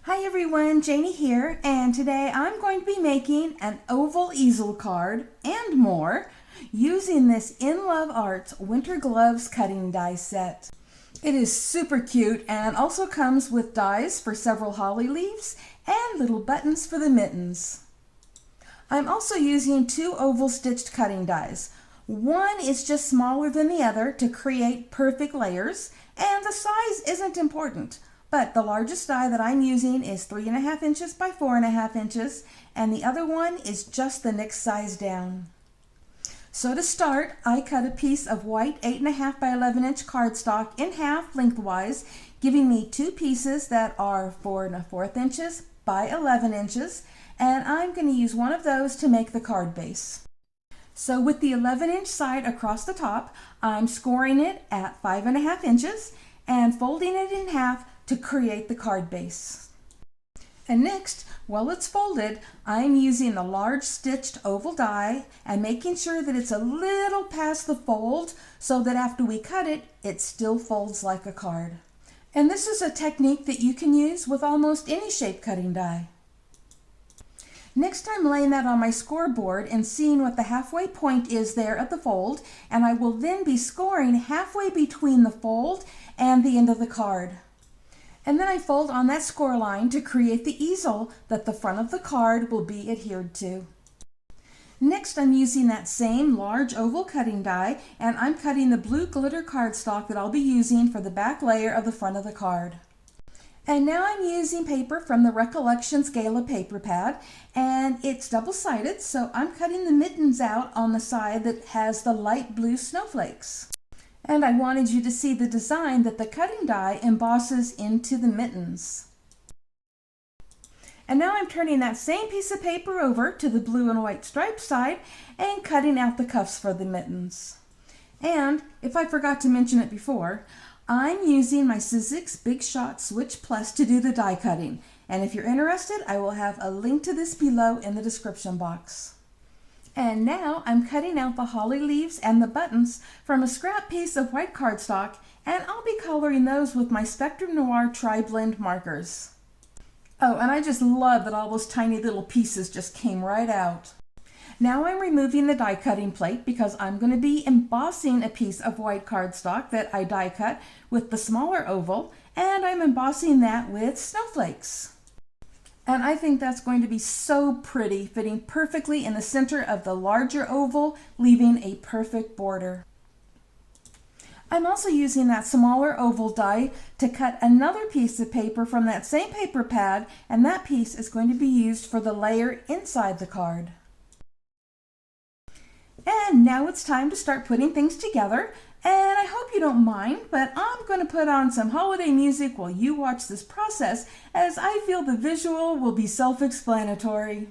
Hi everyone, Janie here, and today I'm going to be making an oval easel card and more using this InLoveArts Winter Gloves cutting die set. It is super cute and also comes with dies for several holly leaves and little buttons for the mittens. I'm also using two oval stitched cutting dies. One is just smaller than the other to create perfect layers, and the size isn't important. But the largest die that I'm using is 3.5 inches by 4.5 inches, and the other one is just the next size down. So to start, I cut a piece of white 8.5 by 11 inch cardstock in half lengthwise, giving me two pieces that are 4.4 inches by 11 inches, and I'm going to use one of those to make the card base. So with the 11-inch side across the top, I'm scoring it at 5.5 inches and folding it in half to create the card base. And next, while it's folded, I'm using the large stitched oval die and making sure that it's a little past the fold so that after we cut it, it still folds like a card. And this is a technique that you can use with almost any shape cutting die. Next, I'm laying that on my scoreboard and seeing what the halfway point is there at the fold, and I will then be scoring halfway between the fold and the end of the card. And then I fold on that score line to create the easel that the front of the card will be adhered to. Next, I'm using that same large oval cutting die, and I'm cutting the blue glitter cardstock that I'll be using for the back layer of the front of the card. And now I'm using paper from the Recollections Gala paper pad, and it's double-sided, so I'm cutting the mittens out on the side that has the light blue snowflakes. And I wanted you to see the design that the cutting die embosses into the mittens. And now I'm turning that same piece of paper over to the blue and white striped side and cutting out the cuffs for the mittens. And if I forgot to mention it before, I'm using my Sizzix Big Shot Switch Plus to do the die cutting. And if you're interested, I will have a link to this below in the description box. And now I'm cutting out the holly leaves and the buttons from a scrap piece of white cardstock, and I'll be coloring those with my Spectrum Noir TriBlend markers. Oh, and I just love that all those tiny little pieces just came right out. Now I'm removing the die cutting plate because I'm going to be embossing a piece of white cardstock that I die cut with the smaller oval, and I'm embossing that with snowflakes. And I think that's going to be so pretty, fitting perfectly in the center of the larger oval, leaving a perfect border. I'm also using that smaller oval die to cut another piece of paper from that same paper pad, and that piece is going to be used for the layer inside the card. And now it's time to start putting things together, and I hope you don't mind, but I'm going to put on some holiday music while you watch this process, as I feel the visual will be self-explanatory.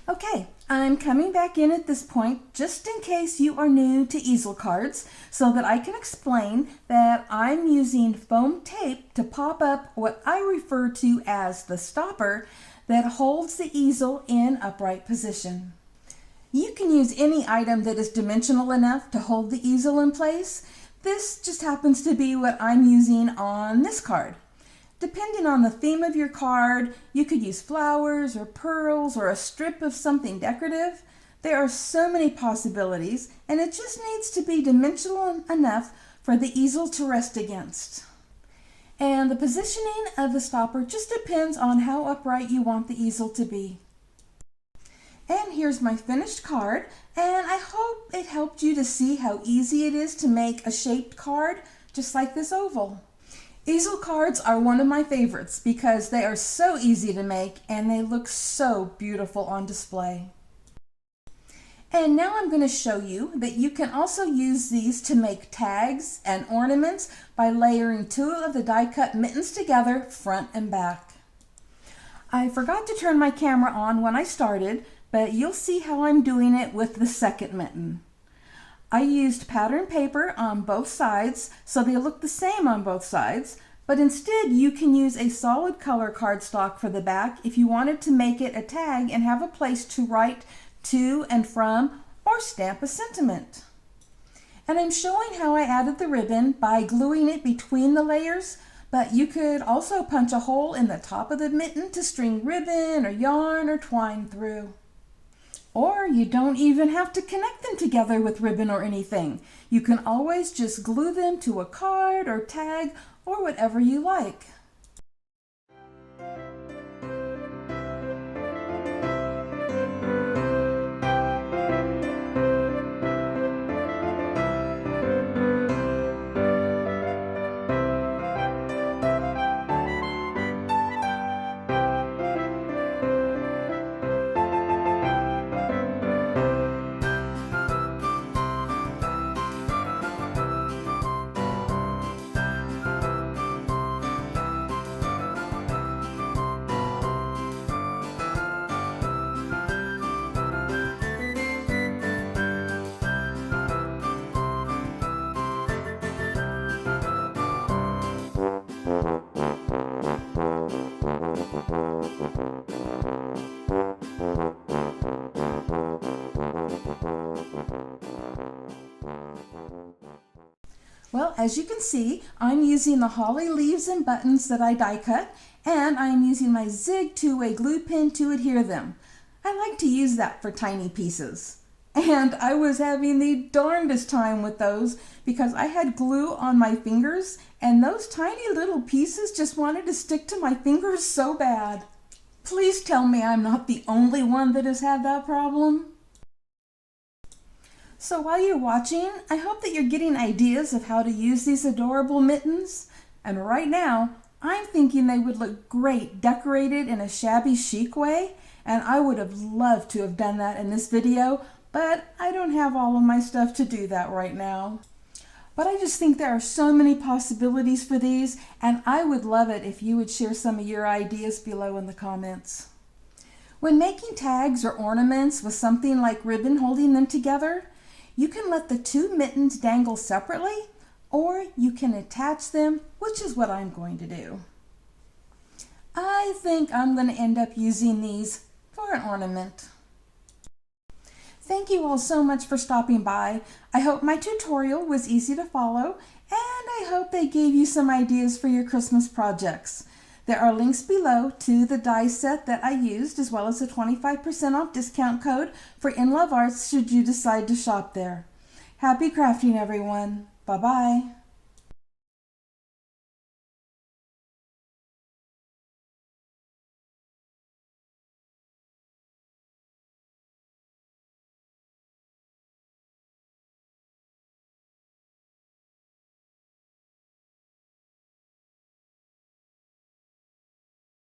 Okay, I'm coming back in at this point just in case you are new to easel cards so that I can explain that I'm using foam tape to pop up what I refer to as the stopper that holds the easel in upright position. You can use any item that is dimensional enough to hold the easel in place. This just happens to be what I'm using on this card. Depending on the theme of your card, you could use flowers or pearls or a strip of something decorative. There are so many possibilities, and it just needs to be dimensional enough for the easel to rest against. And the positioning of the stopper just depends on how upright you want the easel to be. And here's my finished card, and I hope it helped you to see how easy it is to make a shaped card just like this oval. Easel cards are one of my favorites because they are so easy to make and they look so beautiful on display. And now I'm going to show you that you can also use these to make tags and ornaments by layering two of the die-cut mittens together front and back. I forgot to turn my camera on when I started, but you'll see how I'm doing it with the second mitten. I used pattern paper on both sides so they look the same on both sides, but instead you can use a solid color cardstock for the back if you wanted to make it a tag and have a place to write to and from or stamp a sentiment. And I'm showing how I added the ribbon by gluing it between the layers, but you could also punch a hole in the top of the mitten to string ribbon or yarn or twine through. Or you don't even have to connect them together with ribbon or anything. You can always just glue them to a card or tag or whatever you like. Well, as you can see, I'm using the holly leaves and buttons that I die cut, and I'm using my zig two-way glue pen to adhere them. I like to use that for tiny pieces. And I was having the darndest time with those because I had glue on my fingers and those tiny little pieces just wanted to stick to my fingers so bad. Please tell me I'm not the only one that has had that problem. So while you're watching, I hope that you're getting ideas of how to use these adorable mittens. And right now, I'm thinking they would look great decorated in a shabby chic way, and I would have loved to have done that in this video, but I don't have all of my stuff to do that right now. But I just think there are so many possibilities for these, and I would love it if you would share some of your ideas below in the comments. When making tags or ornaments with something like ribbon holding them together, you can let the two mittens dangle separately, or you can attach them, which is what I'm going to do. I think I'm going to end up using these for an ornament. Thank you all so much for stopping by. I hope my tutorial was easy to follow, and I hope they gave you some ideas for your Christmas projects. There are links below to the die set that I used, as well as a 25% off discount code for InLoveArts should you decide to shop there. Happy crafting, everyone. Bye-bye.